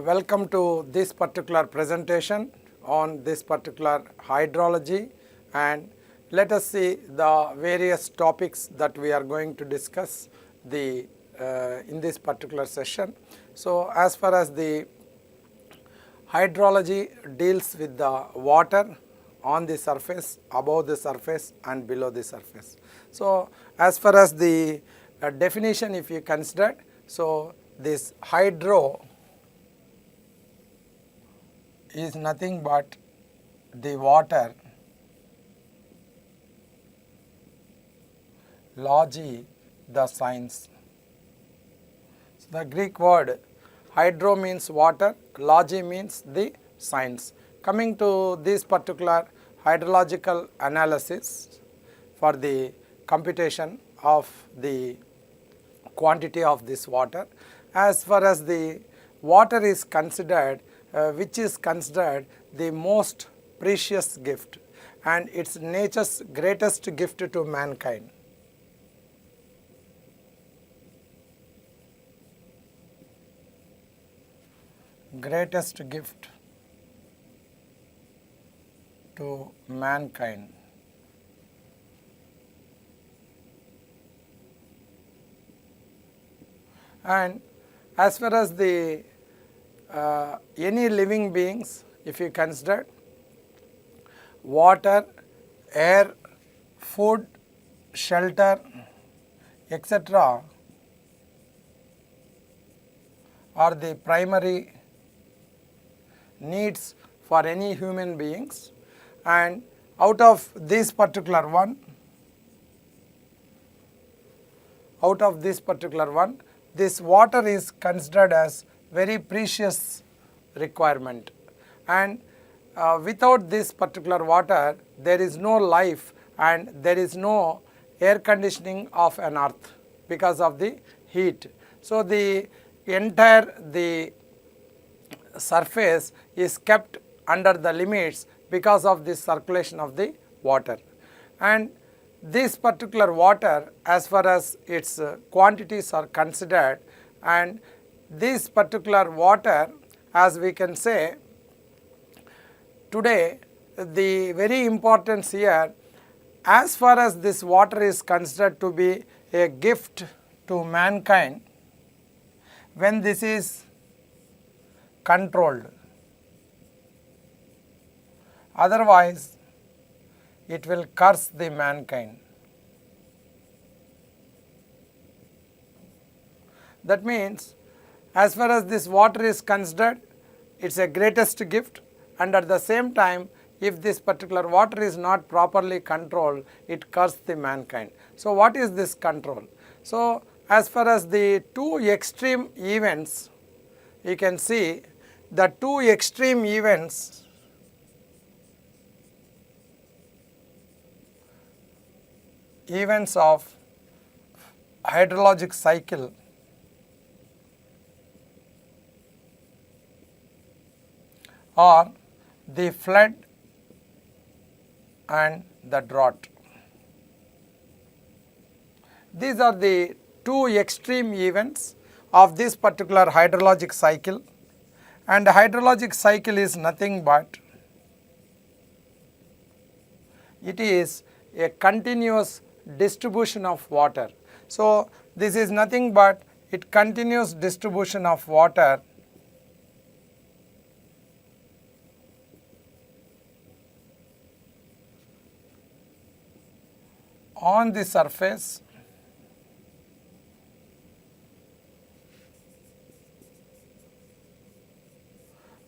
Welcome to this particular presentation on this particular hydrology, and let us see the various topics that we are going to discuss in this particular session. So, as far as the hydrology deals with the water on the surface, above the surface and below the surface. So, as far as the definition if you consider, so this hydro is nothing but the water, logy the science. So, the Greek word hydro means water, logy means the science. Coming to this particular hydrological analysis for the computation of the quantity of this water, as far as the water is considered, which is considered the most precious gift and its nature's greatest gift to mankind. Greatest gift to mankind. And as far as the any living beings, if you consider water, air, food, shelter, etc. are the primary needs for any human beings, and out of this particular one, this water is considered as very precious requirement, and without this particular water there is no life and there is no air conditioning of an earth because of the heat. So, the entire surface is kept under the limits because of this circulation of the water, and this particular water as far as its quantities are considered, and this particular water, as we can say today, the very importance here, as far as this water is considered to be a gift to mankind when this is controlled, otherwise it will curse the mankind. That means as far as this water is considered, it is a greatest gift, and at the same time if this particular water is not properly controlled, it curses the mankind. So, what is this control? So, as far as the two extreme events, you can see the two extreme events of hydrologic cycle are the flood and the drought. These are the two extreme events of this particular hydrologic cycle, and the hydrologic cycle is nothing but it is a continuous distribution of water. So, this is nothing but it continuous distribution of water on the surface,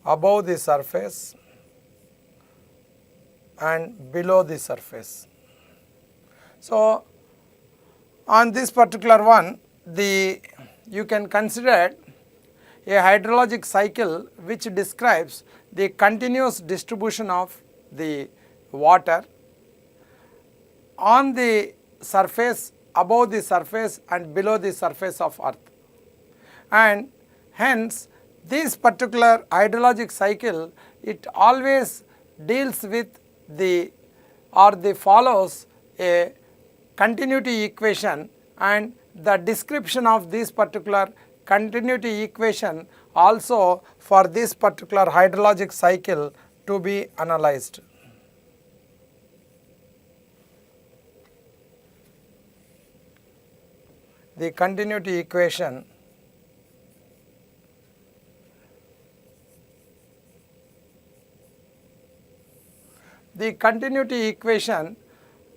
above the surface and below the surface. So, on this particular one, you can consider a hydrologic cycle which describes the continuous distribution of the water on the surface, above the surface and below the surface of earth, and hence this particular hydrologic cycle, it always deals with follows a continuity equation, and the description of this particular continuity equation also for this particular hydrologic cycle to be analyzed. The continuity equation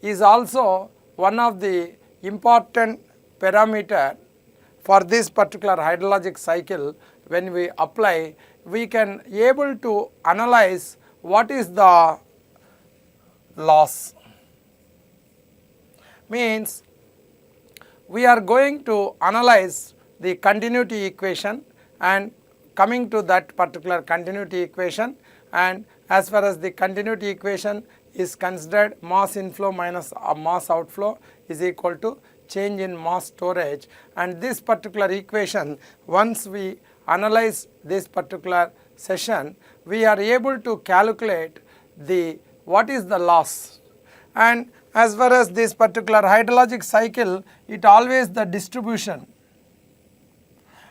is also one of the important parameter for this particular hydrologic cycle. When we apply, we can able to analyze what is the loss. Means we are going to analyze the continuity equation, and coming to that particular continuity equation, and as far as the continuity equation is considered, mass inflow minus mass outflow is equal to change in mass storage, and this particular equation, once we analyze this particular session, we are able to calculate the what is the loss. And as far as this particular hydrologic cycle, it always the distribution,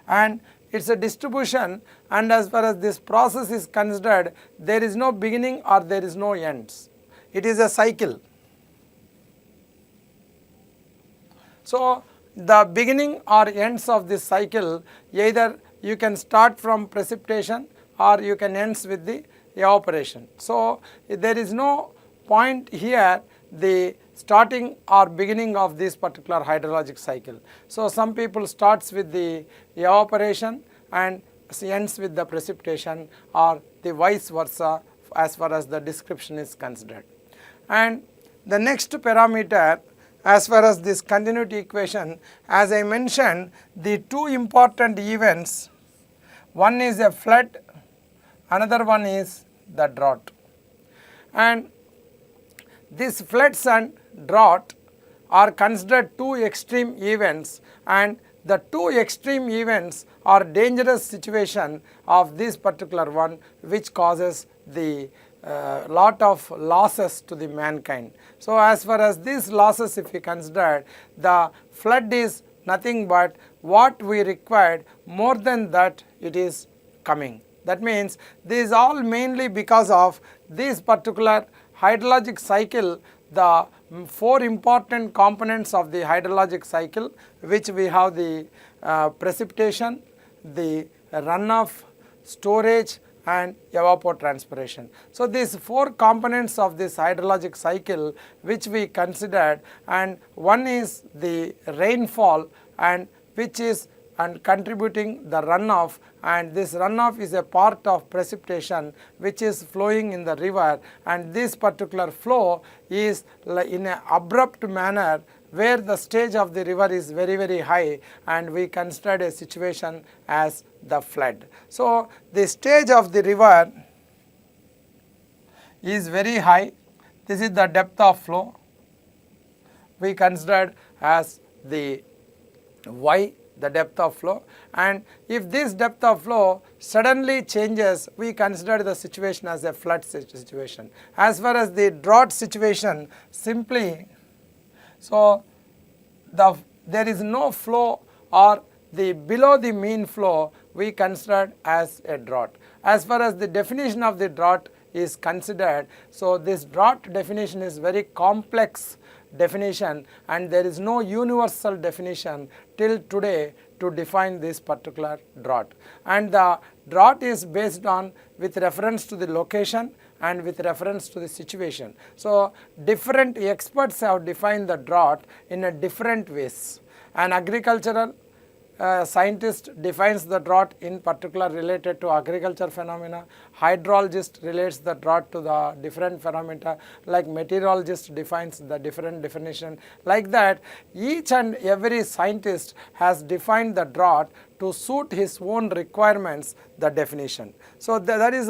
and it's a distribution, and as far as this process is considered, there is no beginning or there is no ends. It is a cycle. So the beginning or ends of this cycle, either you can start from precipitation or you can ends with the evaporation. So there is no point here the starting or beginning of this particular hydrologic cycle. So some people starts with the evaporation and ends with the precipitation, or the vice versa as far as the description is considered. And the next parameter as far as this continuity equation, as I mentioned, the two important events, one is a flood, another one is the drought. And these floods and drought are considered two extreme events, and the two extreme events are dangerous situation of this particular one, which causes the lot of losses to the mankind. So as far as these losses, if we consider, the flood is nothing but what we required, more than that it is coming. That means this is all mainly because of this particular hydrologic cycle, the four important components of the hydrologic cycle, which we have the precipitation, the runoff, storage, and evapotranspiration. So these four components of this hydrologic cycle which we considered, and one is the rainfall, and which is and contributing the runoff, and this runoff is a part of precipitation which is flowing in the river, and this particular flow is in an abrupt manner where the stage of the river is very, very high, and we considered a situation as the flood. So the stage of the river is very high. This is the depth of flow we considered as the Y, the depth of flow, and if this depth of flow suddenly changes, we consider the situation as a flood situation. As far as the drought situation, simply, so there is no flow, or the below the mean flow we considered as a drought. As far as the definition of the drought is considered, so this drought definition is very complex definition, and there is no universal definition till today to define this particular drought. And the drought is based on with reference to the location and with reference to the situation. So different experts have defined the drought in a different ways. An agricultural scientist defines the drought in particular related to agriculture phenomena. Hydrologist relates the drought to the different phenomena, like meteorologist defines the different definition. Like that, each and every scientist has defined the drought to suit his own requirements, the definition. So that is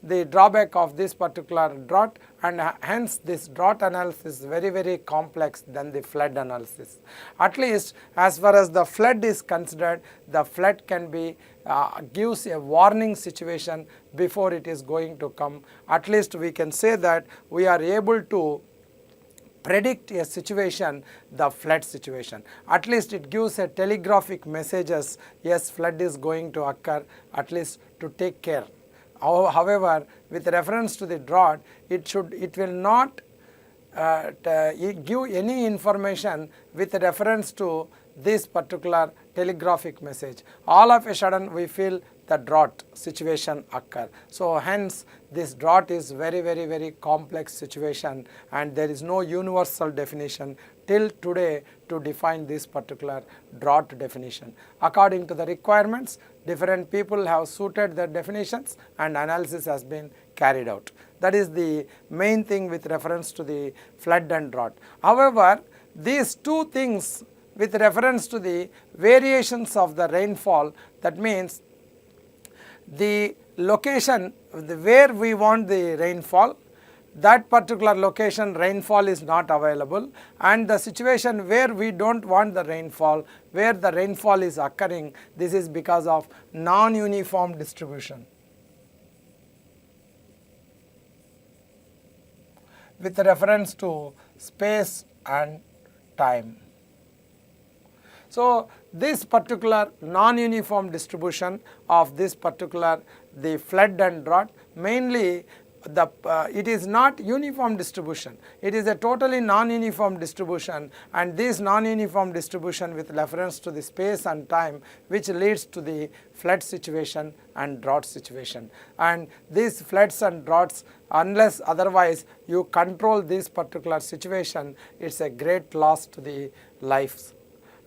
the drawback of this particular drought, and hence this drought analysis is very, very complex than the flood analysis. At least as far as the flood is considered, the flood can be gives a warning situation before it is going to come. At least we can say that we are able to predict a situation, the flood situation. At least it gives a telegraphic messages, yes, flood is going to occur, at least to take care. However, with reference to the drought, it will not give any information with reference to this particular telegraphic message. All of a sudden we feel the drought situation occur. So hence this drought is very complex situation, and there is no universal definition till today to define this particular drought definition. According to the requirements, different people have suited their definitions and analysis has been carried out. That is the main thing with reference to the flood and drought. However, these two things with reference to the variations of the rainfall, that means the location where we want the rainfall, that particular location rainfall is not available, and the situation where we don't want the rainfall, where the rainfall is occurring, this is because of non-uniform distribution. With reference to space and time. So this particular non-uniform distribution of this particular the flood and drought, mainly it is not uniform distribution, it is a totally non-uniform distribution, and this non-uniform distribution with reference to the space and time, which leads to the flood situation and drought situation. And these floods and droughts, unless otherwise you control this particular situation, it's a great loss to the lives.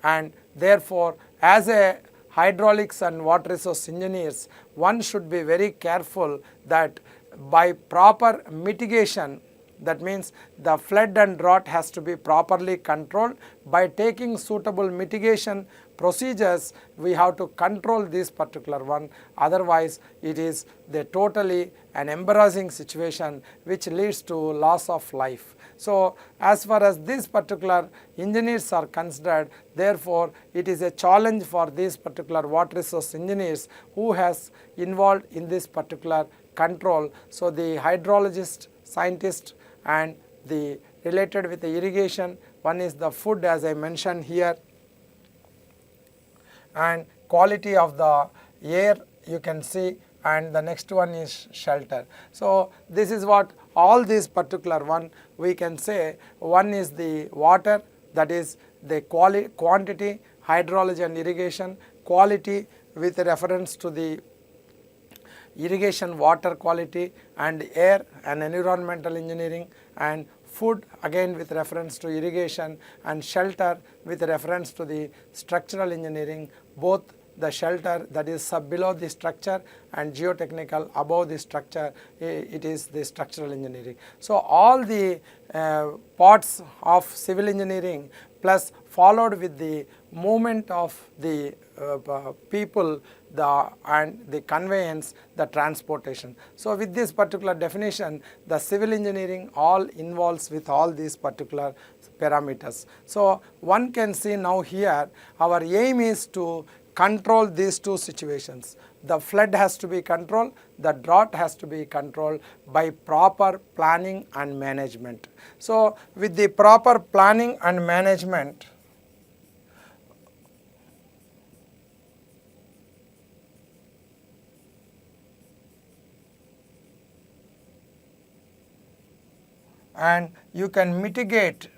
And therefore, as a hydraulics and water resource engineers, one should be very careful that by proper mitigation, that means the flood and drought has to be properly controlled. By taking suitable mitigation procedures, we have to control this particular one, otherwise it is the totally an embarrassing situation which leads to loss of life. So as far as this particular engineers are considered, therefore it is a challenge for these particular water resource engineers who has involved in this particular control. So the hydrologist, scientist, and the related with the irrigation, one is the food as I mentioned here, and quality of the air you can see, and the next one is shelter. So this is what all these particular one we can say. One is the water, that is the quantity, hydrology and irrigation, quality with reference to the irrigation water quality, and air and environmental engineering, and food again with reference to irrigation, and shelter with reference to the structural engineering, both the shelter that is below the structure and geotechnical above the structure, it is the structural engineering. So all the parts of civil engineering plus followed with the movement of the people, and the conveyance, the transportation. So with this particular definition, the civil engineering all involves with all these particular parameters. So one can see now here our aim is to control these two situations. The flood has to be controlled, the drought has to be controlled by proper planning and management. So with the proper planning and management, and you can mitigate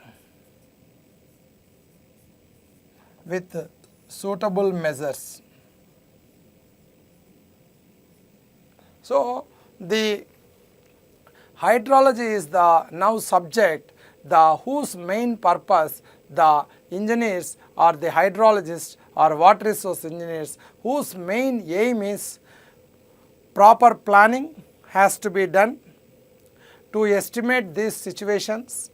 with suitable measures. So the hydrology is the now subject, the whose main purpose the engineers or the hydrologists or water resource engineers, whose main aim is proper planning has to be done to estimate these situations,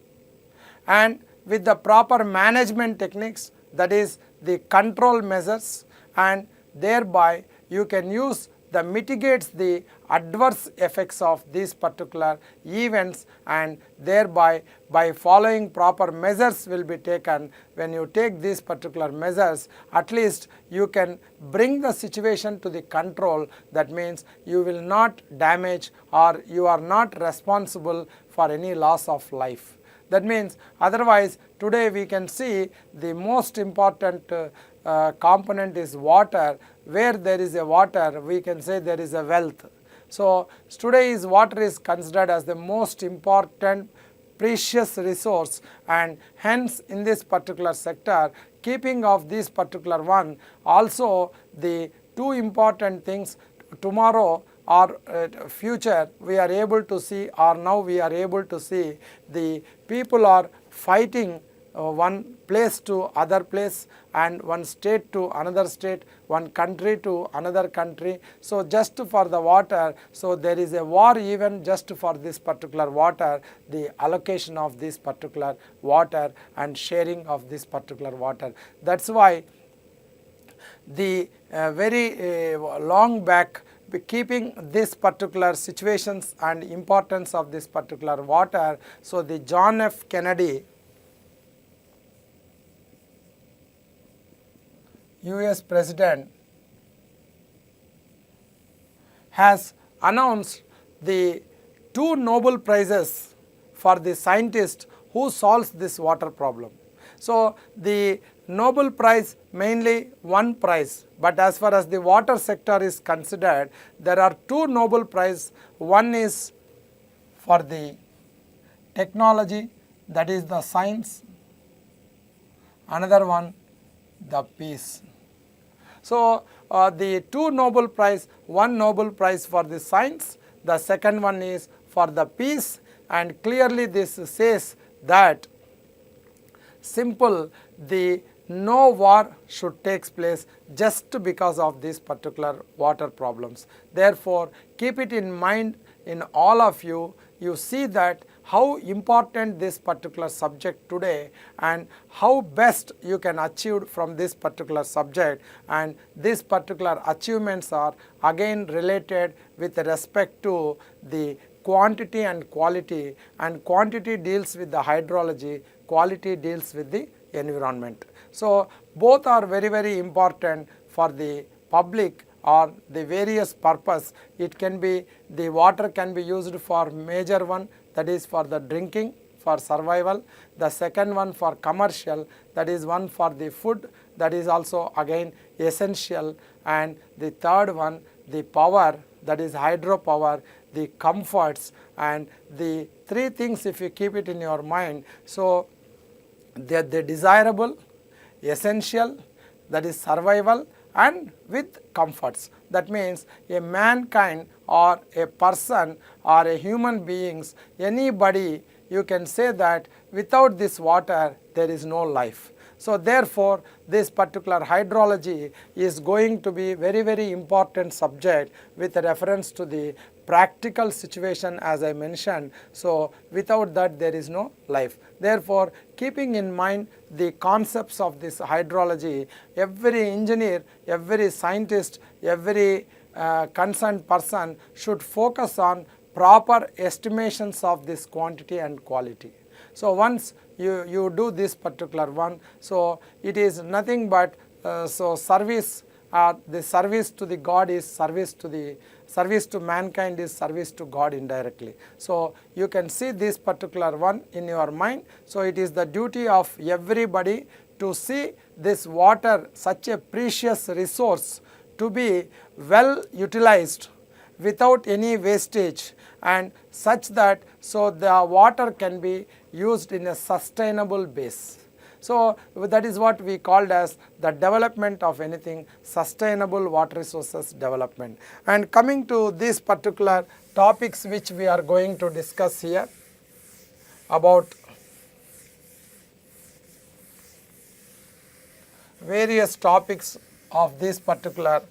and with the proper management techniques, that is the control measures, and thereby you can use the mitigates the adverse effects of these particular events, and thereby by following proper measures will be taken. When you take these particular measures, at least you can bring the situation to the control. That means you will not damage or you are not responsible for any loss of life. That means otherwise today we can see the most important component is water. Where there is a water, we can say there is a wealth. So today's water is considered as the most important precious resource, and hence in this particular sector, keeping of this particular one, also the two important things tomorrow or future we are able to see, or now we are able to see, the people are fighting one place to other place, and one state to another state, one country to another country. So just for the water, so there is a war even just for this particular water, the allocation of this particular water and sharing of this particular water. That's why the very long back, keeping this particular situations and importance of this particular water, so the John F. Kennedy, US President, has announced the 2 Nobel Prizes for the scientist who solves this water problem. So the Nobel Prize mainly one prize, but as far as the water sector is considered, there are 2 Nobel Prize. One is for the technology, that is the science, another one the peace. So the 2 Nobel Prize, one Nobel Prize for the science, the second one is for the peace, and clearly this says that simple, the no war should take place just because of these particular water problems. Therefore, keep it in mind in all of you. You see that how important this particular subject today, and how best you can achieve from this particular subject, and these particular achievements are again related with respect to the quantity and quality, and quantity deals with the hydrology, quality deals with the environment. So both are very, very important for the public or the various purpose. It can be, the water can be used for major one, that is for the drinking, for survival. The second one for commercial, that is one for the food, that is also again essential. And the third one, the power, that is hydropower, the comforts, and the 3 things if you keep it in your mind. So the desirable, essential, that is survival, and with comforts. That means a mankind or a person or a human beings, anybody, you can say that without this water there is no life. So therefore, this particular hydrology is going to be very, very important subject with reference to the practical situation as I mentioned. So without that there is no life. Therefore, keeping in mind the concepts of this hydrology, every engineer, every scientist, every concerned person should focus on proper estimations of this quantity and quality. So once you do this particular one, so it is nothing but so service, the service to the God is service to mankind is service to God indirectly. So you can see this particular one in your mind. So it is the duty of everybody to see this water, such a precious resource, to be well utilized without any wastage, and such that so the water can be used in a sustainable base. So that is what we called as the development of anything, sustainable water resources development. And coming to these particular topics which we are going to discuss here about various topics of this particular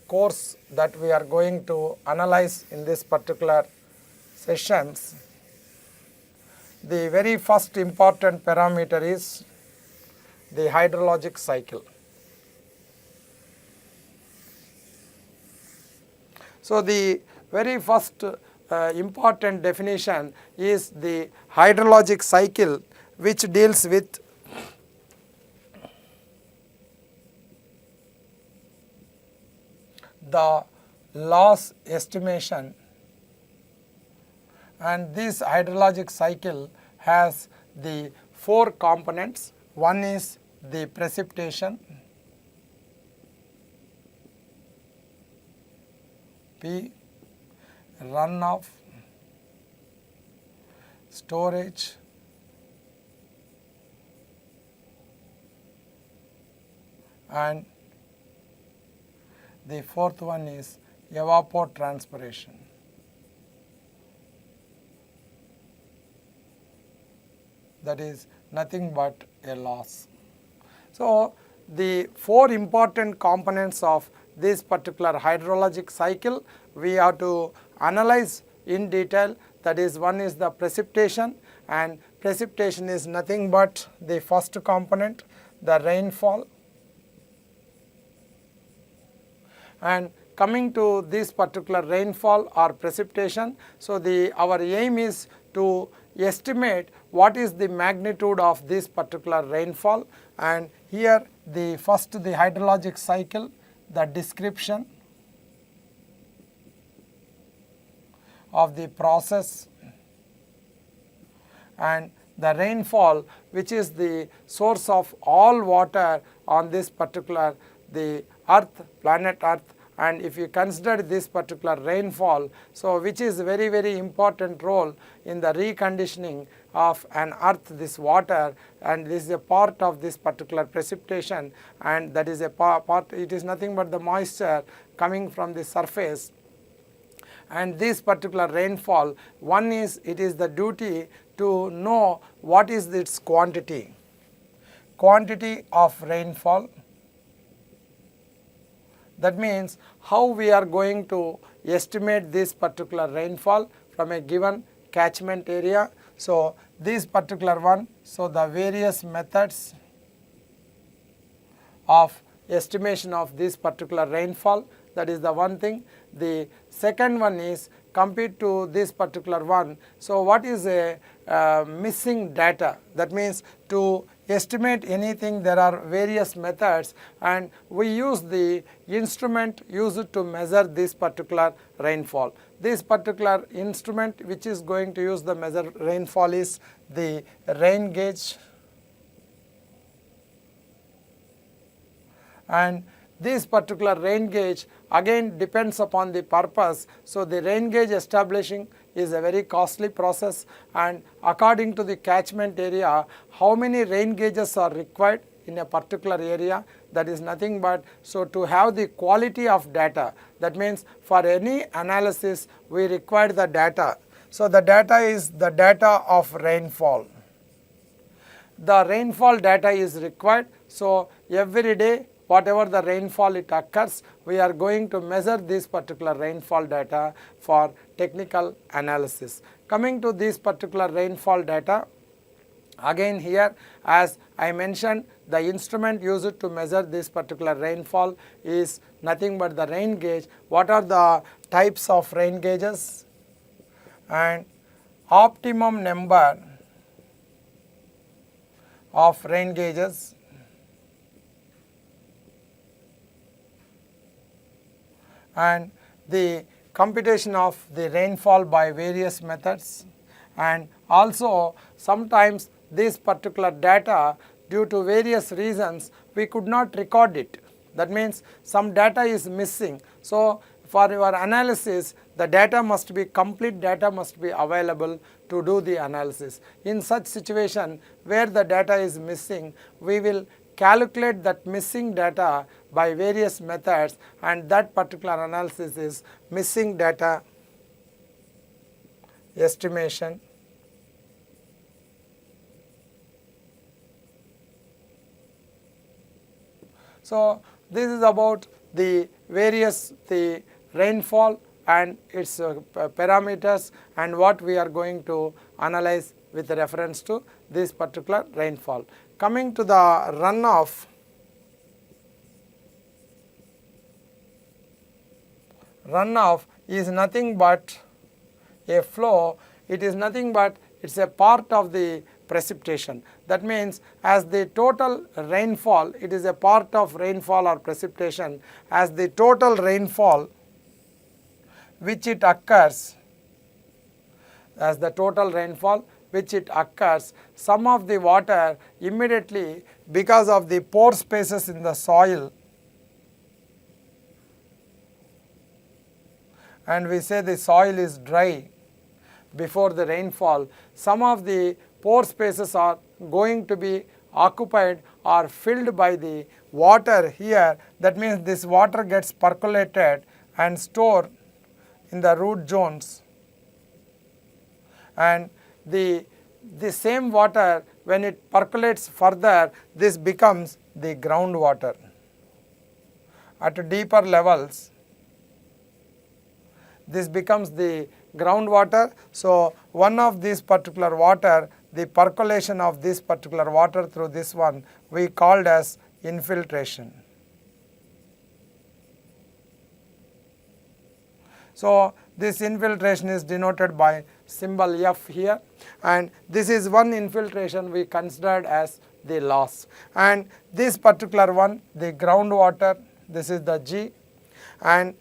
course that we are going to analyze in this particular sessions. The very first important parameter is the hydrologic cycle. So the very first important definition is the hydrologic cycle, which deals with the loss estimation, and this hydrologic cycle has the 4 components. One is the precipitation, P, runoff, storage, and the 4th one is evapotranspiration. That is nothing but a loss. So, the 4 important components of this particular hydrologic cycle we have to analyze in detail. That is, one is the precipitation, and precipitation is nothing but the first component, the rainfall. And coming to this particular rainfall or precipitation, so our aim is to estimate what is the magnitude of this particular rainfall, and here the hydrologic cycle, the description of the process, and the rainfall, which is the source of all water on this particular the earth, planet earth. And if you consider this particular rainfall, so which is very important role in the reconditioning of an earth, this water, and this is a part of this particular precipitation, and that is a part, it is nothing but the moisture coming from the surface. And this particular rainfall, one is, it is the duty to know what is its quantity of rainfall. That means how we are going to estimate this particular rainfall from a given catchment area. So, this particular one, so the various methods of estimation of this particular rainfall, that is the one thing. The second one is compared to this particular one, so what is a missing data? That means to estimate anything there are various methods, and we use the instrument used to measure this particular rainfall. This particular instrument which is going to use the measure rainfall is the rain gauge, and this particular rain gauge again depends upon the purpose. So, the rain gauge establishing is a very costly process, and according to the catchment area, how many rain gauges are required in a particular area, that is nothing but, so to have the quality of data, that means for any analysis we require the data. So, the data is the data of rainfall. The rainfall data is required. So, every day whatever the rainfall it occurs, we are going to measure this particular rainfall data for technical analysis. Coming to this particular rainfall data, again here as I mentioned, the instrument used to measure this particular rainfall is nothing but the rain gauge. What are the types of rain gauges? And optimum number of rain gauges, and the computation of the rainfall by various methods, and also sometimes this particular data due to various reasons we could not record it. That means some data is missing. So, for your analysis the data must be, complete data must be available to do the analysis. In such situation where the data is missing, we will calculate that missing data by various methods, and that particular analysis is missing data estimation. So, this is about the various rainfall and its parameters and what we are going to analyze with reference to this particular rainfall. Coming to the runoff, runoff is nothing but a flow, it is nothing but it is a part of the precipitation. That means as the total rainfall, it is a part of rainfall or precipitation, as the total rainfall which it occurs, as the total rainfall which it occurs, some of the water immediately, because of the pore spaces in the soil, and we say the soil is dry before the rainfall, some of the pore spaces are going to be occupied or filled by the water here. That means this water gets percolated and stored in the root zones, and the same water, when it percolates further, this becomes the groundwater. At deeper levels, this becomes the groundwater. So, one of these particular water, the percolation of this particular water through this one, we called as infiltration. So, this infiltration is denoted by symbol F here, and this is one infiltration we considered as the loss, and this particular one, the groundwater, this is the G, and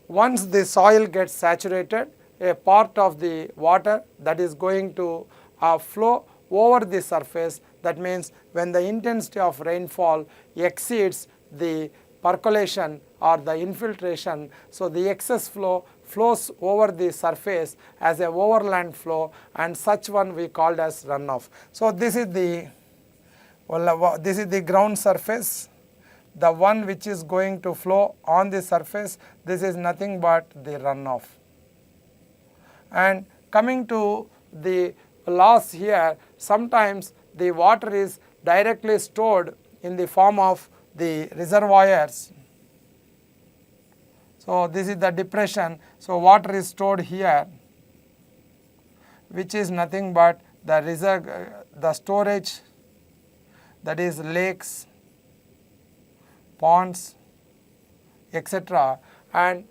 once the soil gets saturated, a part of the water that is going to flow over the surface. That means when the intensity of rainfall exceeds the percolation or the infiltration, so the excess flow flows over the surface as a overland flow, and such one we called as runoff. So, this is the ground surface, the one which is going to flow on the surface. This is nothing but the runoff. And coming to the loss here, sometimes the water is directly stored in the form of the reservoirs. So, this is the depression. So, water is stored here, which is nothing but the storage, that is lakes, ponds, etc. And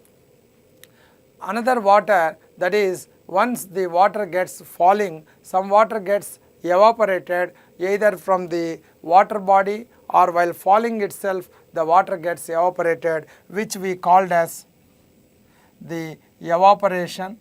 another water, that is once the water gets falling, some water gets evaporated either from the water body or while falling itself, the water gets evaporated, which we called as the evaporation.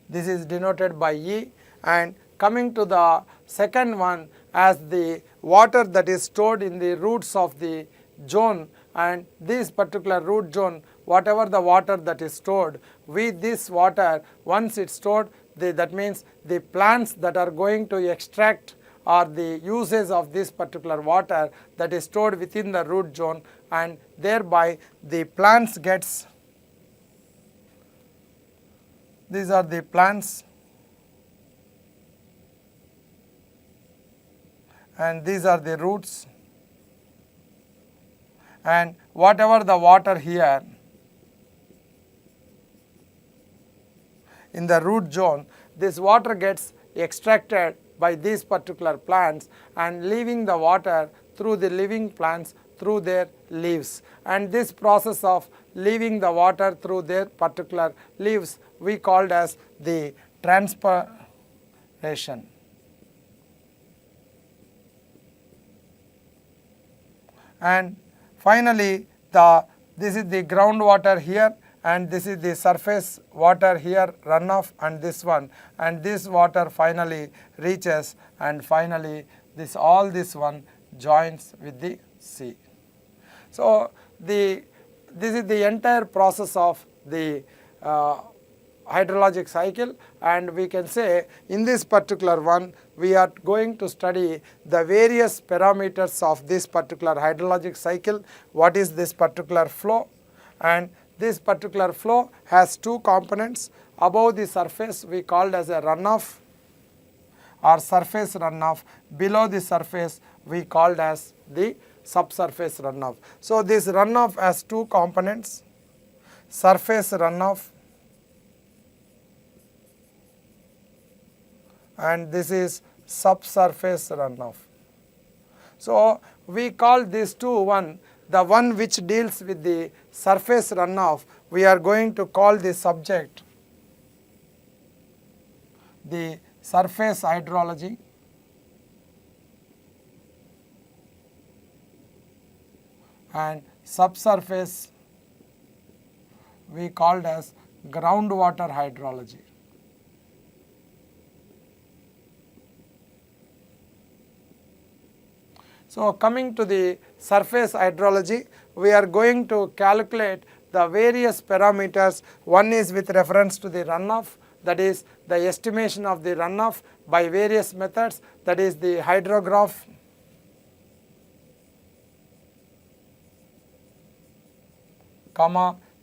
This is denoted by E. And coming to the second one, as the water that is stored in the roots of the zone, and this particular root zone, whatever the water that is stored, with this water, once it's stored, that means the plants that are going to extract or the uses of this particular water that is stored within the root zone, and thereby the plants gets, these are the plants, and these are the roots, and whatever the water here in the root zone, this water gets extracted by these particular plants and leaving the water through the living plants through their leaves. And this process of leaving the water through their particular leaves we called as the transpiration. And finally, this is the groundwater here, and this is the surface water here, runoff, and this one, and this water finally reaches, and finally all this one joins with the sea. So, this is the entire process of the hydrologic cycle, and we can say in this particular one we are going to study the various parameters of this particular hydrologic cycle. What is this particular flow? And this particular flow has two components. Above the surface we called as a runoff or surface runoff. Below the surface we called as the subsurface runoff. So, this runoff has two components, surface runoff and this is subsurface runoff. So, we call these two one, the one which deals with the surface runoff, we are going to call the subject the surface hydrology, and subsurface we called as groundwater hydrology. So coming to the surface hydrology, we are going to calculate the various parameters. One is with reference to the runoff, that is the estimation of the runoff by various methods, that is the hydrograph,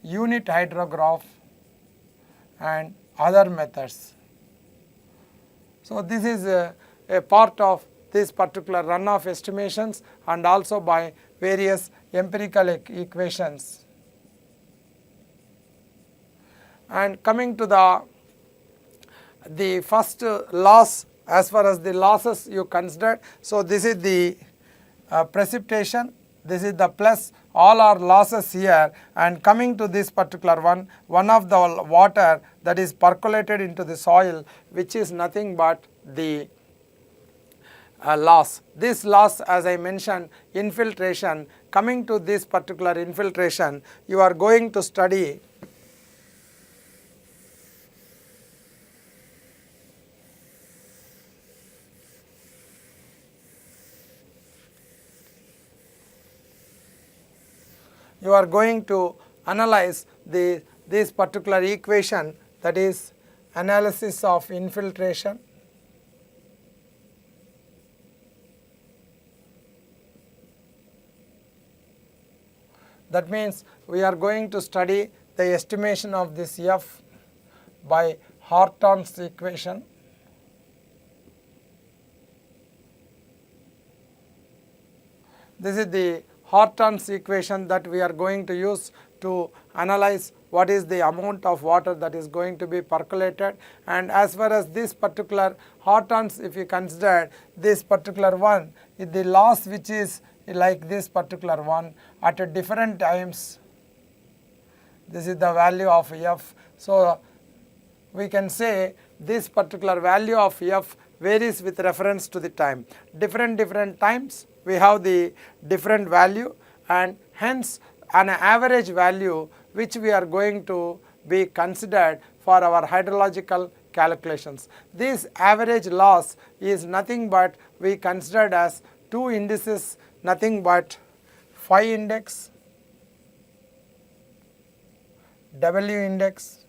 unit hydrograph and other methods. So this is a part of this particular runoff estimations and also by various empirical equations. And coming to the first loss, as far as the losses you considered, so this is the precipitation, this is the plus, all are losses here, and coming to this particular one of the water that is percolated into the soil, which is nothing but the loss. This loss, as I mentioned, infiltration. Coming to this particular infiltration, you are going to study analyze this particular equation, that is analysis of infiltration. That means we are going to study the estimation of this F by Hortense equation. This is the Hortense equation that we are going to use to analyze what is the amount of water that is going to be percolated. And as far as this particular Hortense, if you consider this particular one, the loss which is like this particular one at different times, this is the value of F. So we can say this particular value of F varies with reference to the time. Different times we have the different value, and hence an average value which we are going to be considered for our hydrological calculations. This average loss is nothing but we considered as two indices, nothing but phi index, W index,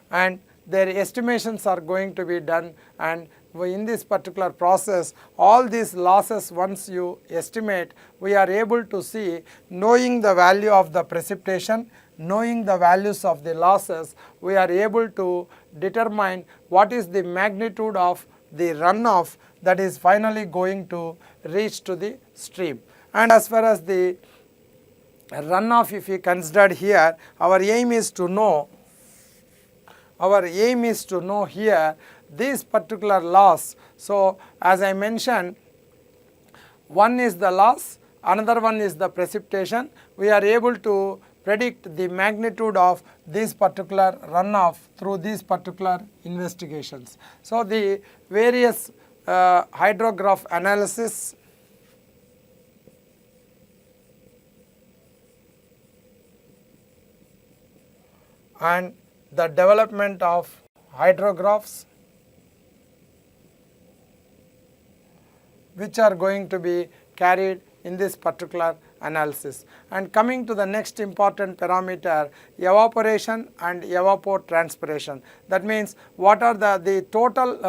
and their estimations are going to be done, and in this particular process all these losses once you estimate, we are able to see, knowing the value of the precipitation, knowing the values of the losses, we are able to determine what is the magnitude of the runoff that is finally going to reach to the stream. And as far as the runoff, if you considered here, our aim is to know here this particular loss. So as I mentioned, one is the loss, another one is the precipitation. We are able to predict the magnitude of this particular runoff through these particular investigations. So the various hydrograph analysis, and the development of hydrographs which are going to be carried in this particular analysis. And coming to the next important parameter, evaporation and evapotranspiration. That means what are the total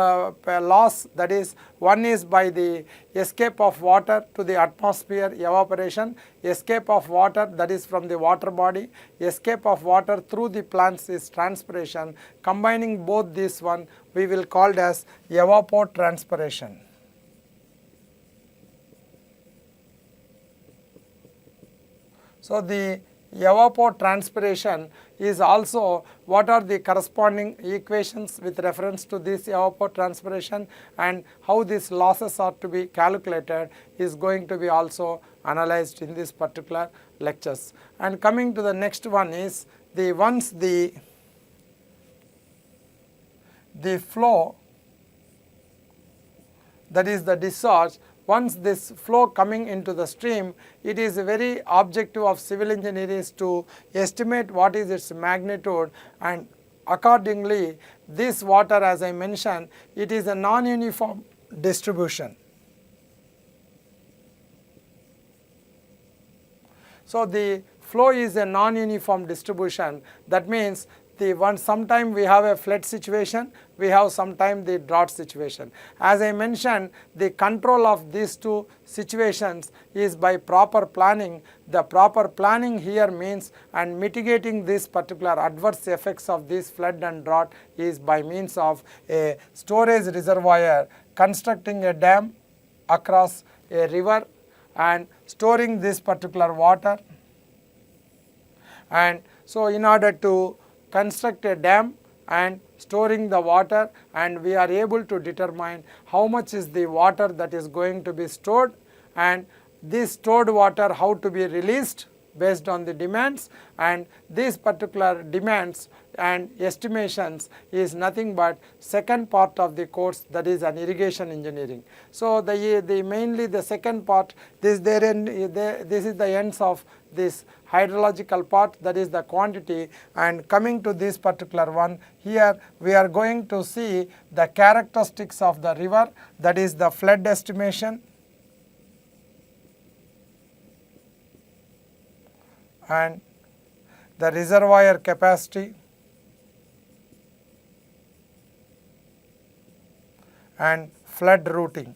loss, that is one is by the escape of water to the atmosphere, evaporation, escape of water, that is from the water body, escape of water through the plants is transpiration. Combining both this one we will call as evapotranspiration. So the evapotranspiration is also what are the corresponding equations with reference to this evapotranspiration, and how these losses are to be calculated is going to be also analyzed in this particular lectures. And coming to the next one is once the flow, that is the discharge, once this flow coming into the stream, it is a very objective of civil engineering is to estimate what is its magnitude, and accordingly this water, as I mentioned, it is a non-uniform distribution. So the flow is a non-uniform distribution. That means sometime we have a flood situation, we have sometime the drought situation. As I mentioned, the control of these two situations is by proper planning. The proper planning here means, and mitigating these particular adverse effects of this flood and drought is by means of a storage reservoir, constructing a dam across a river and storing this particular water. And so in order to construct a dam and storing the water, and we are able to determine how much is the water that is going to be stored, and this stored water how to be released based on the demands, and these particular demands and estimations is nothing but second part of the course, that is an irrigation engineering. So mainly the second part, this is the ends of this hydrological part, that is the quantity. And coming to this particular one, here we are going to see the characteristics of the river, that is the flood estimation and the reservoir capacity and flood routing.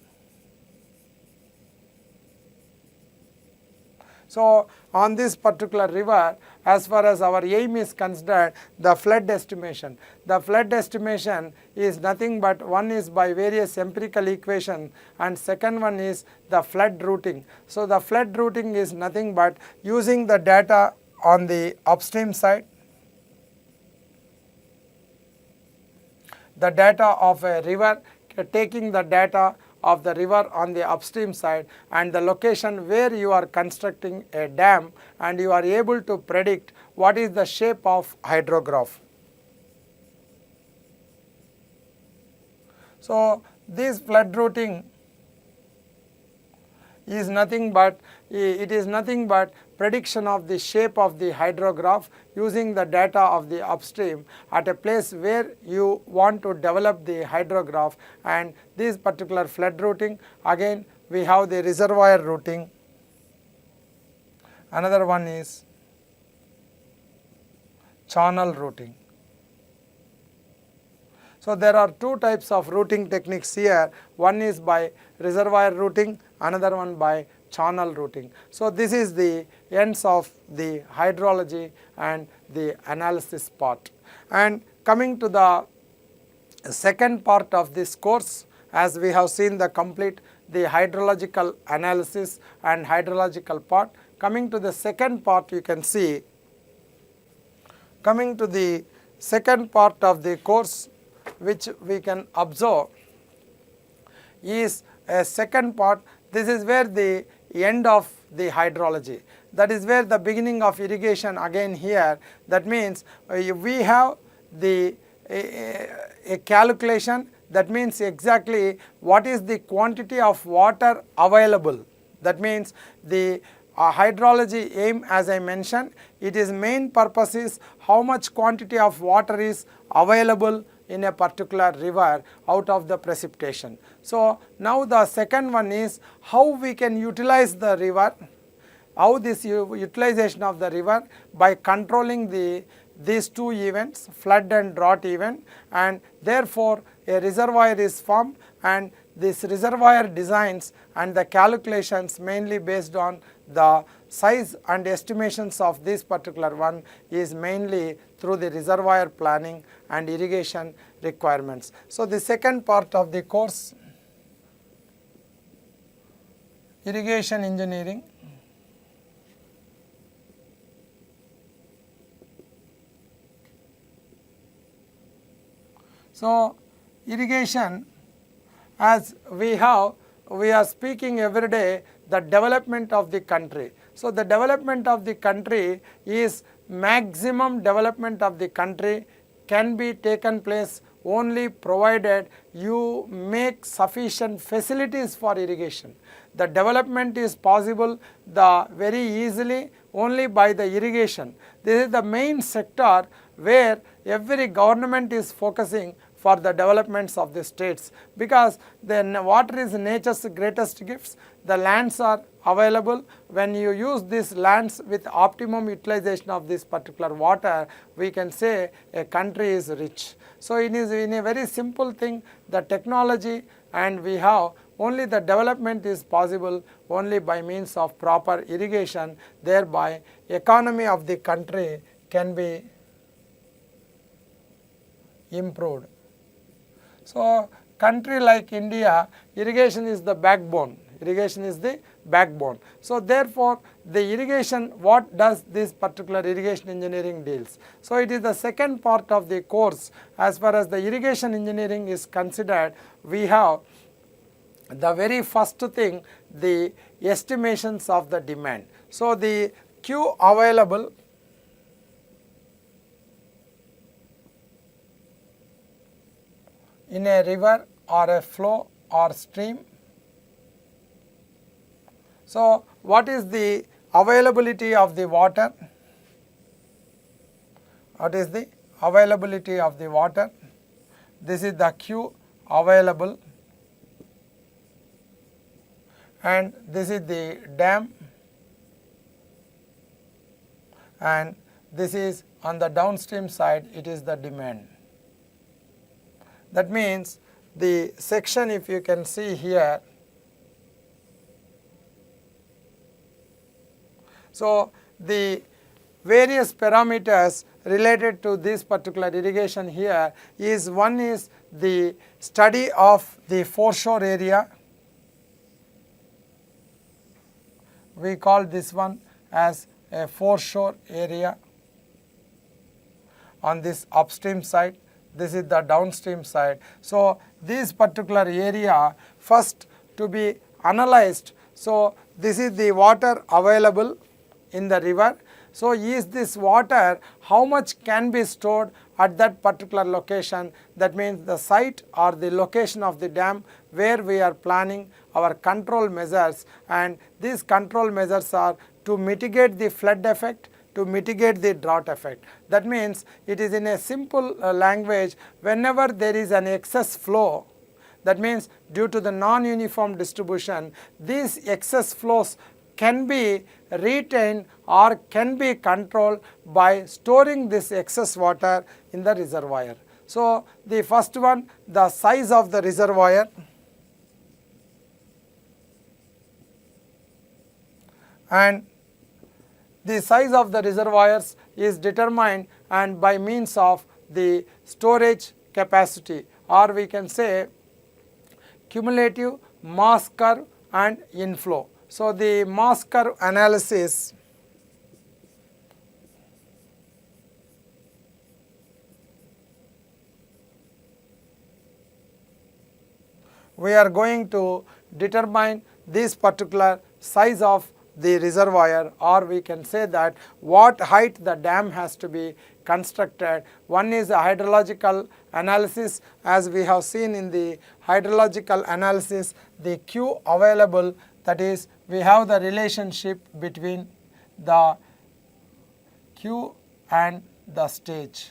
So on this particular river, as far as our aim is concerned, the flood estimation. The flood estimation is nothing but, one is by various empirical equation and second one is the flood routing. So the flood routing is nothing but using the data on the upstream side, the data of a river, taking the data of the river on the upstream side and the location where you are constructing a dam, and you are able to predict what is the shape of hydrograph. So this flood routing is nothing but, prediction of the shape of the hydrograph using the data of the upstream at a place where you want to develop the hydrograph. And this particular flood routing, again we have the reservoir routing, another one is channel routing. So there are two types of routing techniques here, one is by reservoir routing, another one by channel routing. So this is the ends of the hydrology and the analysis part. And coming to the second part of this course, as we have seen the complete the hydrological analysis and hydrological part, coming to the second part, you can see, coming to the second part of the course which we can observe is a second part. This is where the end of the hydrology, that is where the beginning of irrigation again here. That means we have the a calculation, that means exactly what is the quantity of water available. That means the hydrology aim, as I mentioned, it is main purpose is how much quantity of water is available in a particular river out of the precipitation. So now the second one is how we can utilize the river, how this utilization of the river by controlling these two events, flood and drought event, and therefore a reservoir is formed, and this reservoir designs and the calculations mainly based on the size and estimations of this particular one is mainly through the reservoir planning and irrigation requirements. So the second part of the course, irrigation engineering. So irrigation, as we are speaking every day the development of the country. So the development of the country is maximum development of the country can be taken place only provided you make sufficient facilities for irrigation. the development is possible the very easily only by the irrigation. This is the main sector where every government is focusing for the developments of the states, because then water is nature's greatest gifts. The lands are available. When you use these lands with optimum utilization of this particular water, we can say a country is rich. So it is in a very simple thing, the technology, and we have only the development is possible only by means of proper irrigation, thereby economy of the country can be improved. So country like India, irrigation is the backbone. Irrigation is the backbone. So therefore, the irrigation, what does this particular irrigation engineering deals? So it is the second part of the course. As far as the irrigation engineering is considered, we have the very first thing, the estimations of the demand. So the Q available in a river or a flow or stream. So what is the availability of the water? What is the availability of the water? This is the Q available, and this is the dam, and this is on the downstream side, it is the demand. That means the section, if you can see here, so the various parameters related to this particular irrigation here is, one is the study of the foreshore area. We call this one as a foreshore area on this upstream side. This is the downstream side. So this particular area first to be analyzed. So this is the water available in the river. So is this water, how much can be stored at that particular location? That means the site or the location of the dam where we are planning our control measures, and these control measures are to mitigate the flood effect, to mitigate the drought effect. That means it is in a simple language, whenever there is an excess flow, that means due to the non-uniform distribution, these excess flows can be retained or can be controlled by storing this excess water in the reservoir. So the first one, the size of the reservoir, and the size of the reservoirs is determined and by means of the storage capacity, or we can say cumulative mass curve and inflow. So the mass curve analysis, we are going to determine this particular size of the reservoir, or we can say that what height the dam has to be constructed. One is a hydrological analysis. As we have seen in the hydrological analysis, the Q available, that is, we have the relationship between the Q and the stage.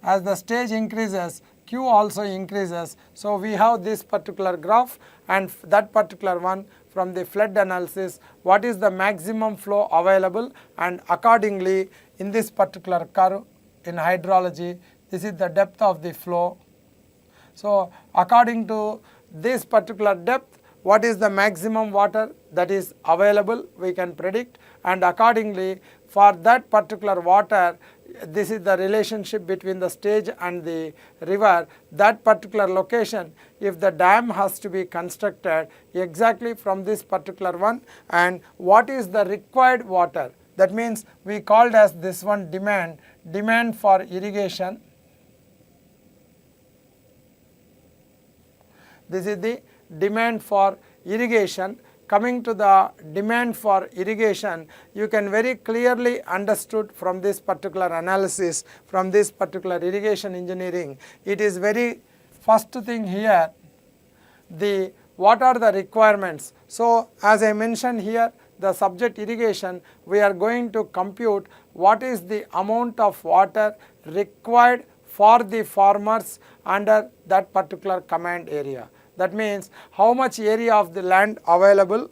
As the stage increases, Q also increases. So we have this particular graph, and that particular one from the flood analysis, what is the maximum flow available, and accordingly in this particular curve in hydrology, this is the depth of the flow. So according to this particular depth, what is the maximum water that is available, we can predict, and accordingly for that particular water, this is the relationship between the stage and the river, that particular location, if the dam has to be constructed exactly from this particular one, and what is the required water, that means we called as this one demand for irrigation. This is the demand for irrigation. Coming to the demand for irrigation, you can very clearly understood from this particular analysis, from this particular irrigation engineering, it is very first thing here, the what are the requirements. So as I mentioned here, the subject irrigation, we are going to compute what is the amount of water required for the farmers under that particular command area. That means how much area of the land available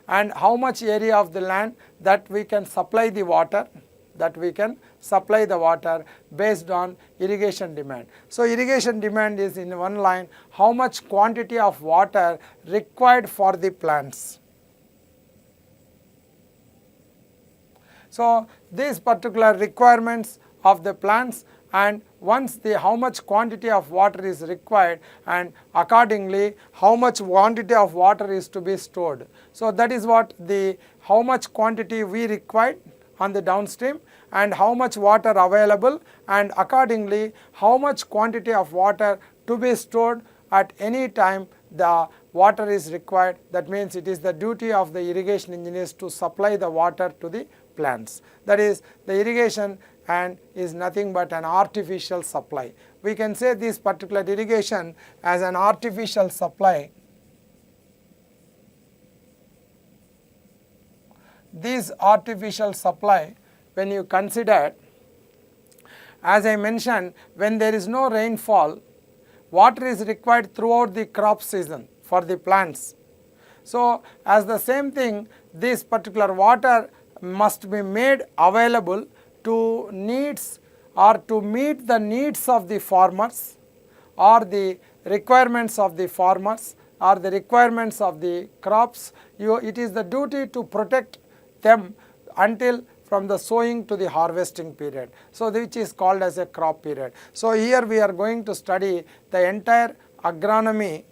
and how much area of the land that we can supply the water, based on irrigation demand. So irrigation demand is in one line, how much quantity of water required for the plants. So these particular requirements of the plants, and once the how much quantity of water is required, and accordingly how much quantity of water is to be stored. So that is what the how much quantity we required on the downstream and how much water available, and accordingly how much quantity of water to be stored at any time the water is required. That means it is the duty of the irrigation engineers to supply the water to the plants. That is, the irrigation and is nothing but an artificial supply. We can say this particular irrigation as an artificial supply. This artificial supply, when you consider, as I mentioned, when there is no rainfall, water is required throughout the crop season for the plants. So as the same thing, this particular water must be made available to needs or to meet the needs of the farmers or the requirements of the farmers or the requirements of the crops. It is the duty to protect them until from the sowing to the harvesting period. So which is called as a crop period. So here we are going to study the entire agronomy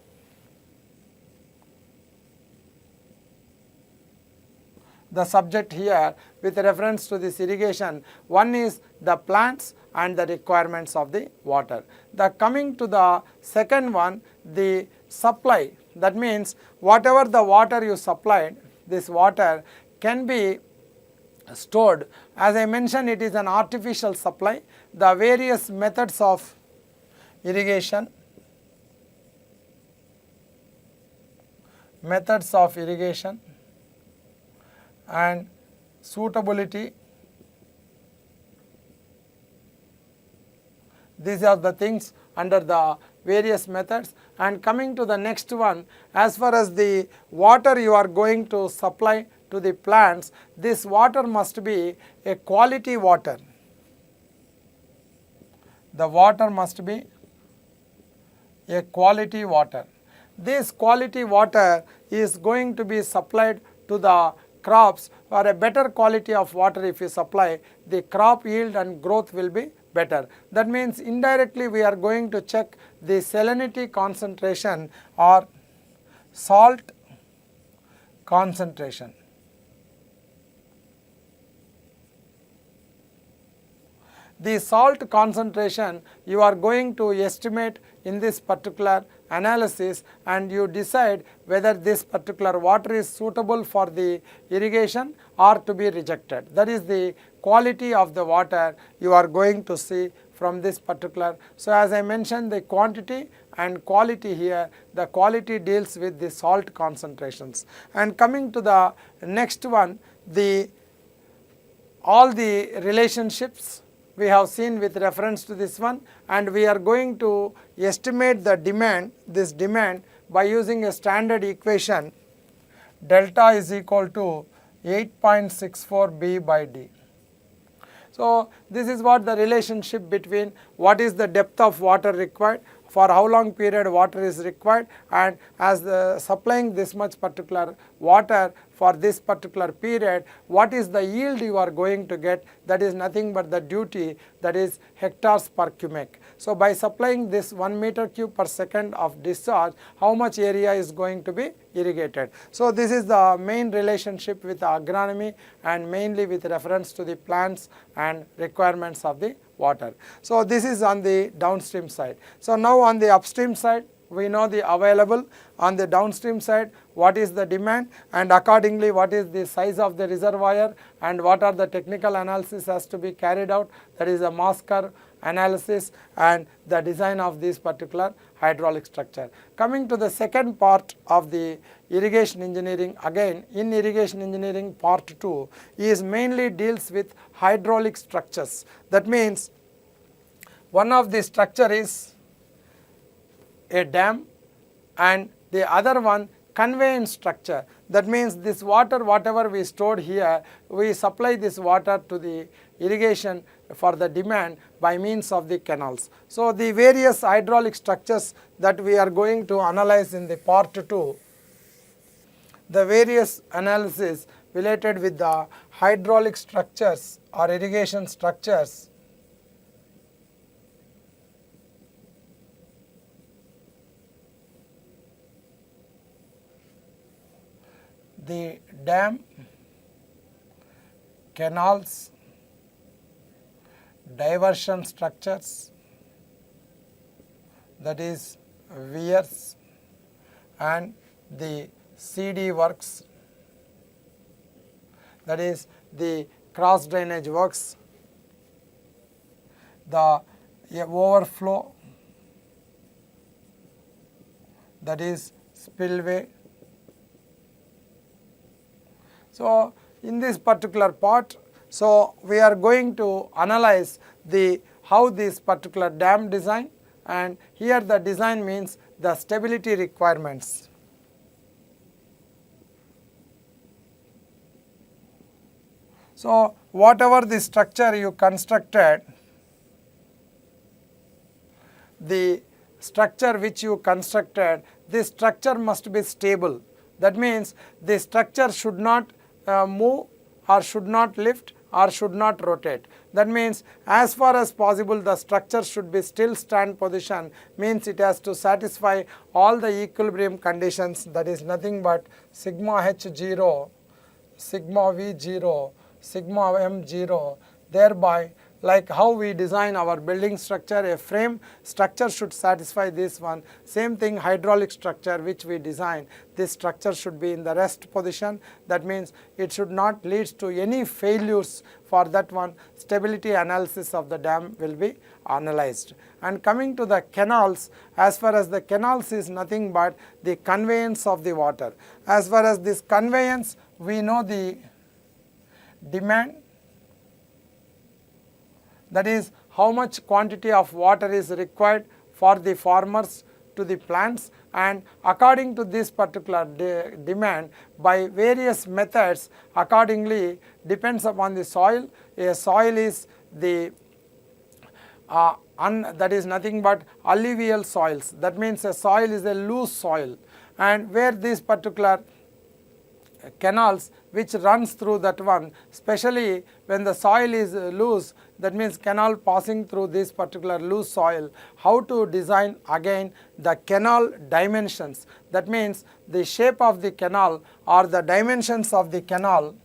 the subject here with reference to this irrigation. One is the plants and the requirements of the water. Coming to the second one, the supply. That means whatever the water you supplied, this water can be stored. As I mentioned, it is an artificial supply. The various methods of irrigation, and suitability. These are the things under the various methods. And coming to the next one, as far as the water you are going to supply to the plants, this water must be a quality water. The water must be a quality water. This quality water is going to be supplied to the crops. For a better quality of water if you supply, the crop yield and growth will be better. That means indirectly we are going to check the salinity concentration or salt concentration. The salt concentration you are going to estimate in this particular analysis, and you decide whether this particular water is suitable for the irrigation or to be rejected. That is the quality of the water you are going to see from this particular. So as I mentioned, the quantity and quality here, the quality deals with the salt concentrations. And coming to the next one, all the relationships we have seen with reference to this one, and we are going to estimate the demand, this demand, by using a standard equation. Delta is equal to 8.64 B by D. So this is what the relationship between what is the depth of water required, for how long period water is required, and as supplying this much particular water for this particular period, what is the yield you are going to get. That is nothing but the duty, that is hectares per cubic. So by supplying this 1 meter cube per second of discharge, how much area is going to be irrigated. So this is the main relationship with agronomy, and mainly with reference to the plants and requirements of the water. So this is on the downstream side. So now on the upstream side, we know the available, on the downstream side what is the demand, and accordingly what is the size of the reservoir and what are the technical analysis has to be carried out, that is a mass curve analysis and the design of this particular hydraulic structure. Coming to the second part of the irrigation engineering, again in irrigation engineering part 2 is mainly deals with hydraulic structures. That means one of the structure is a dam and the other one conveyance structure. That means this water whatever we stored here, we supply this water to the irrigation for the demand by means of the canals. So the various hydraulic structures that we are going to analyze in the part 2, the various analysis related with the hydraulic structures or irrigation structures. The dam, canals, diversion structures, that is weirs, and the CD works, that is the cross drainage works, the overflow, that is spillway. So in this particular part, so we are going to analyze the how this particular dam design, and here the design means the stability requirements. So whatever the structure you constructed, the structure which you constructed, this structure must be stable. That means the structure should not move or should not lift or should not rotate. That means as far as possible the structure should be still stand position, means it has to satisfy all the equilibrium conditions, that is nothing but sigma H0, sigma V0, sigma M0, thereby like how we design our building structure, a frame structure should satisfy this one. Same thing hydraulic structure which we design, this structure should be in the rest position. That means it should not lead to any failures. For that one, stability analysis of the dam will be analyzed. And coming to the canals, as far as the canals is nothing but the conveyance of the water. As far as this conveyance, we know the demand, that is how much quantity of water is required for the farmers to the plants, and according to this particular demand by various methods accordingly depends upon the soil. A soil is the that is nothing but alluvial soils. That means a soil is a loose soil, and where this particular canals which runs through that one, especially when the soil is loose, that means canal passing through this particular loose soil, how to design again the canal dimensions. That means the shape of the canal or the dimensions of the canal.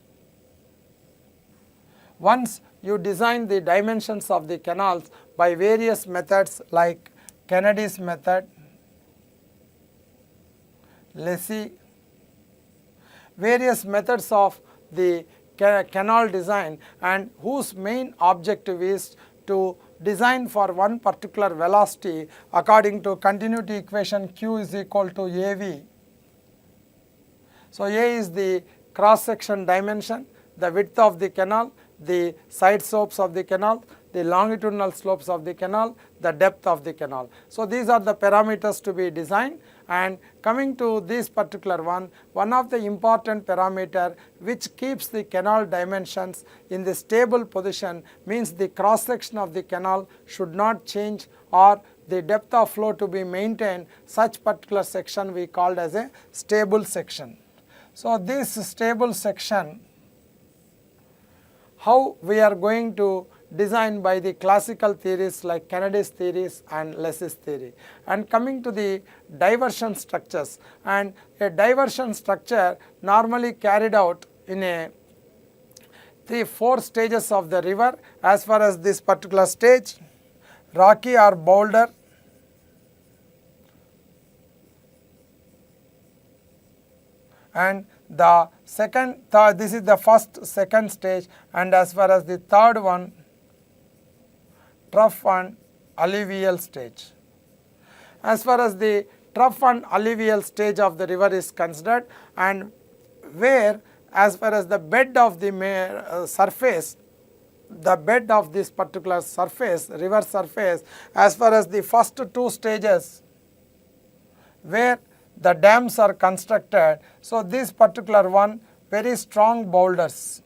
Once you design the dimensions of the canals by various methods like Kennedy's method, Lacey, various methods of the canal design, and whose main objective is to design for one particular velocity according to continuity equation Q is equal to AV. So A is the cross section dimension, the width of the canal, the side slopes of the canal, the longitudinal slopes of the canal, the depth of the canal. So these are the parameters to be designed. And coming to this particular one of the important parameter which keeps the canal dimensions in the stable position means the cross section of the canal should not change or the depth of flow to be maintained. Such particular section we called as a stable section. So this stable section, how we are going to design by the classical theories like Kennedy's theories and Lacey's theory. And coming to the diversion structures, and a diversion structure normally carried out in a 3-4 stages of the river. As far as this particular stage, rocky or boulder, and the second, this is the first, second stage, and as far as the third one, trough and alluvial stage. As far as the trough and alluvial stage of the river is considered, and where as far as the bed of the surface, the bed of this particular surface, river surface, as far as the first two stages where the dams are constructed, so this particular one, very strong boulders.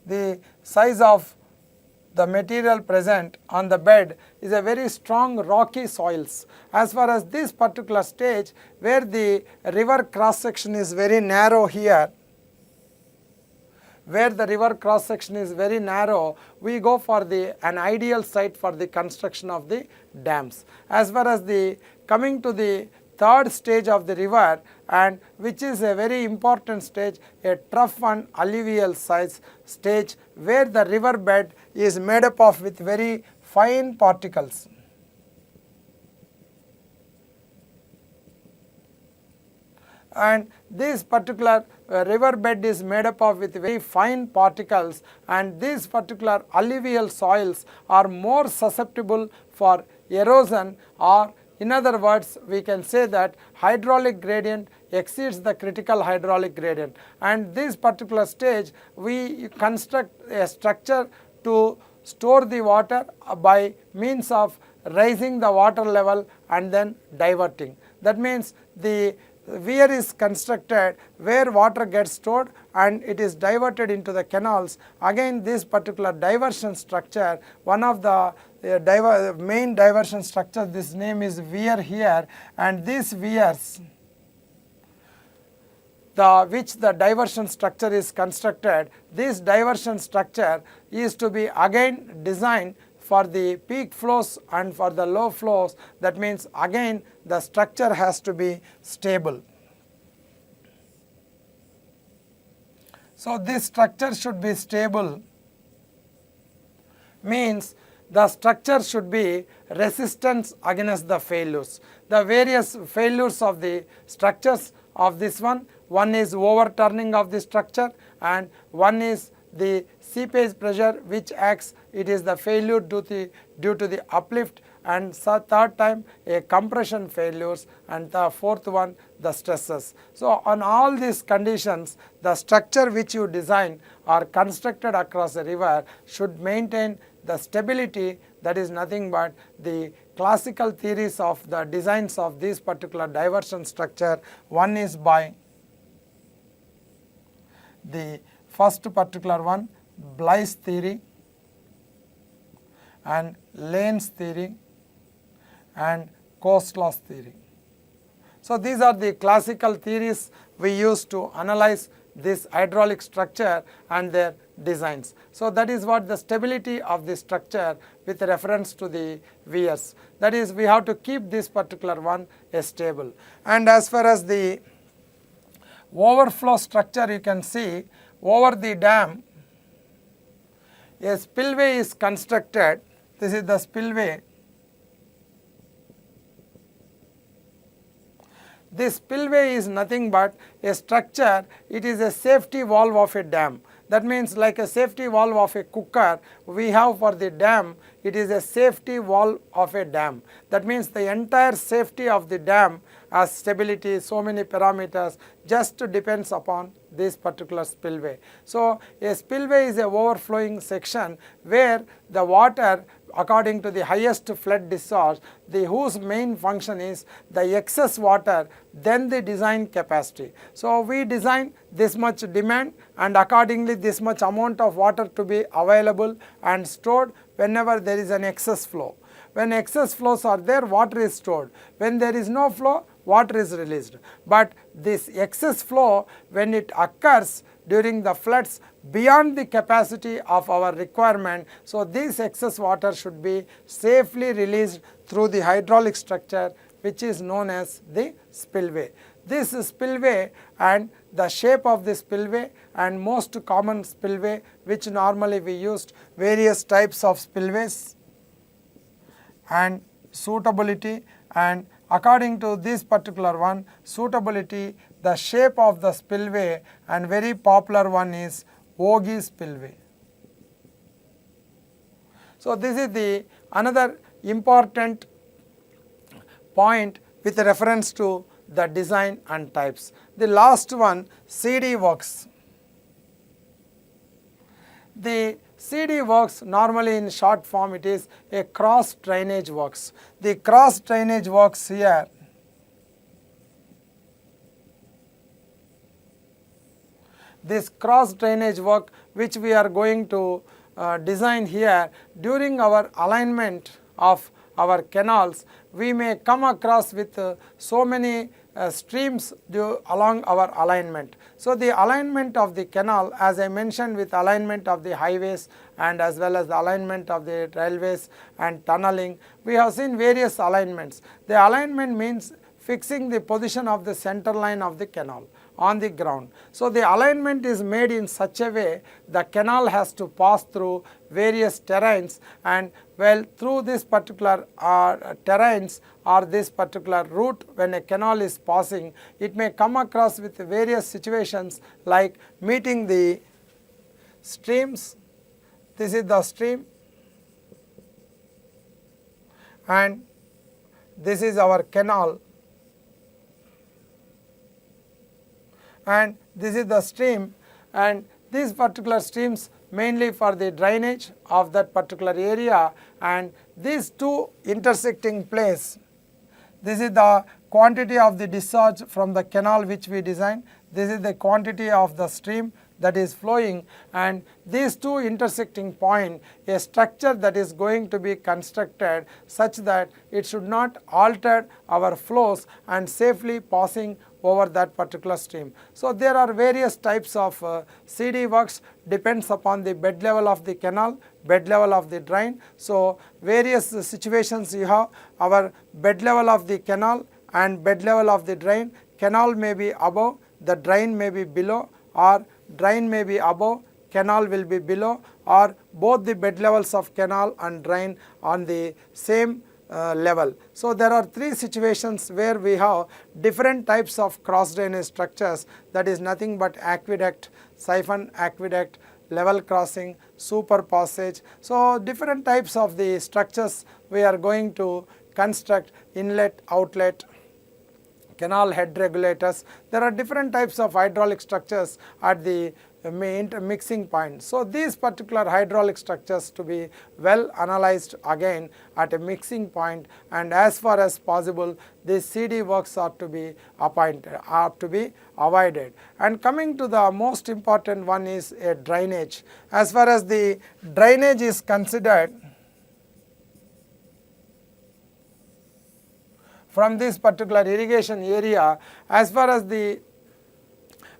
The size of the material present on the bed is a very strong rocky soils. As far as this particular stage where the river cross section is very narrow here, where the river cross section is very narrow, we go for an ideal site for the construction of the dams. As far as the coming to the third stage of the river, and which is a very important stage, a trough and alluvial size stage, where the river bed is made up of with very fine particles. And this particular river bed is made up of with very fine particles, and these particular alluvial soils are more susceptible for erosion, or in other words we can say that hydraulic gradient exceeds the critical hydraulic gradient, and this particular stage we construct a structure to store the water by means of raising the water level and then diverting. That means the weir is constructed where water gets stored and it is diverted into the canals. Again, this particular diversion structure, one of the main diversion structure, this name is weir here, and these weirs, which the diversion structure is constructed, this diversion structure is to be again designed for the peak flows and for the low flows. That means again the structure has to be stable. So this structure should be stable, means the structure should be resistant against the failures. The various failures of the structures of this one is overturning of the structure, and one is the seepage pressure which acts, it is the failure due to the uplift, and third time a compression failures, and the fourth one the stresses. So on all these conditions, the structure which you design or constructed across the river should maintain the stability. That is nothing but the classical theories of the designs of this particular diversion structure. One is by the first particular one, Bly's theory and Lane's theory and Koslow's theory. So these are the classical theories we use to analyze this hydraulic structure and their designs. So that is what the stability of the structure with reference to the weirs. That is, we have to keep this particular one stable. And as far as the overflow structure, you can see over the dam a spillway is constructed. This is the spillway. This spillway is nothing but a structure, it is a safety valve of a dam. That means like a safety valve of a cooker, we have for the dam, it is a safety valve of a dam. That means the entire safety of the dam as stability, so many parameters just depends upon this particular spillway. So a spillway is a overflowing section where the water, according to the highest flood discharge, whose main function is the excess water then the design capacity. So we design this much demand and accordingly this much amount of water to be available and stored whenever there is an excess flow. When excess flows are there, water is stored. When there is no flow, water is released. But this excess flow, when it occurs during the floods beyond the capacity of our requirement, so this excess water should be safely released through the hydraulic structure which is known as the spillway. This spillway and the shape of the spillway and most common spillway which normally we used, various types of spillways and suitability and according to this particular one, suitability, the shape of the spillway, and very popular one is Ogi spillway. So this is the another important point with reference to the design and types. The last one, CD works. The CD works, normally in short form it is a cross drainage works. The cross drainage works here this cross drainage work which we are going to design here, during our alignment of our canals, we may come across with so many streams along our alignment. So the alignment of the canal, as I mentioned, with alignment of the highways and as well as the alignment of the railways and tunneling, we have seen various alignments. The alignment means fixing the position of the center line of the canal on the ground. So the alignment is made in such a way the canal has to pass through various terrains, and well, through this particular terrains or this particular route, when a canal is passing, it may come across with various situations like meeting the streams. This is the stream and this is our canal, and this is the stream, and these particular streams mainly for the drainage of that particular area, and these two intersecting place, this is the quantity of the discharge from the canal which we designed, this is the quantity of the stream that is flowing, and these two intersecting point, a structure that is going to be constructed such that it should not alter our flows and safely passing over that particular stream. So there are various types of CD works, depends upon the bed level of the canal, bed level of the drain. So various situations you have, our bed level of the canal and bed level of the drain. Canal may be above, the drain may be below, or drain may be above, canal will be below, or both the bed levels of canal and drain on the same level. So there are three situations where we have different types of cross drainage structures, that is nothing but aqueduct, siphon aqueduct, level crossing, super passage. So different types of the structures we are going to construct, inlet, outlet, canal head regulators. There are different types of hydraulic structures at the main mixing point. So these particular hydraulic structures to be well analyzed again at a mixing point, and as far as possible these CD works are to be avoided. And coming to the most important one is a drainage. As far as the drainage is considered, from this particular irrigation area, as far as the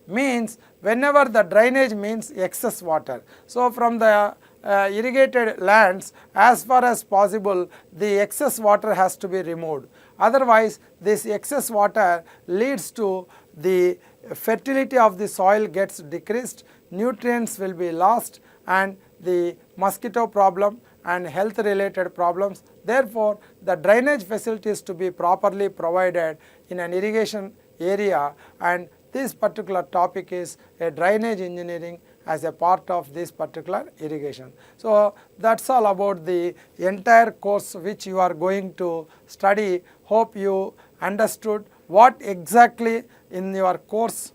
means, whenever the drainage means excess water. So from the irrigated lands, as far as possible the excess water has to be removed. Otherwise this excess water leads to the fertility of the soil gets decreased, nutrients will be lost, and the mosquito problem and health related problems. Therefore the drainage facilities to be properly provided in an irrigation area, and this particular topic is a drainage engineering as a part of this particular irrigation. So that's all about the entire course which you are going to study. Hope you understood what exactly in your course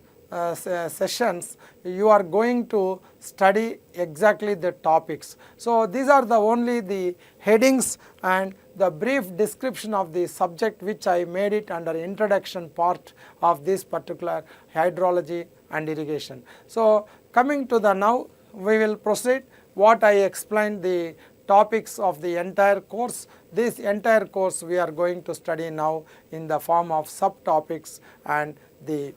sessions you are going to study exactly the topics. So these are the only the headings and the brief description of the subject which I made it under introduction part of this particular hydrology and irrigation. So coming to the now, we will proceed what I explained the topics of the entire course. This entire course we are going to study now in the form of subtopics and the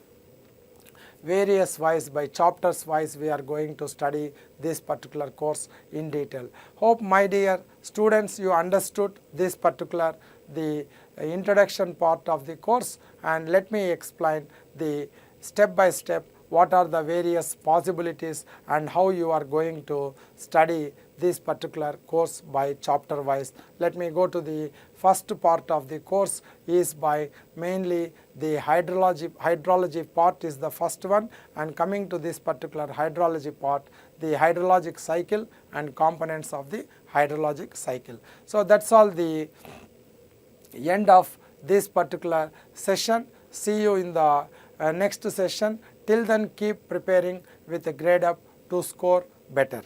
various wise by chapters wise we are going to study this particular course in detail. Hope my dear students you understood this particular the introduction part of the course, and let me explain the step by step what are the various possibilities and how you are going to study this particular course by chapter wise. Let me go to the first part of the course is by mainly the hydrology part is the first one, and coming to this particular hydrology part, the hydrologic cycle and components of the hydrologic cycle. So that's all the end of this particular session. See you in the next session. Till then, keep preparing with a grade up to score better.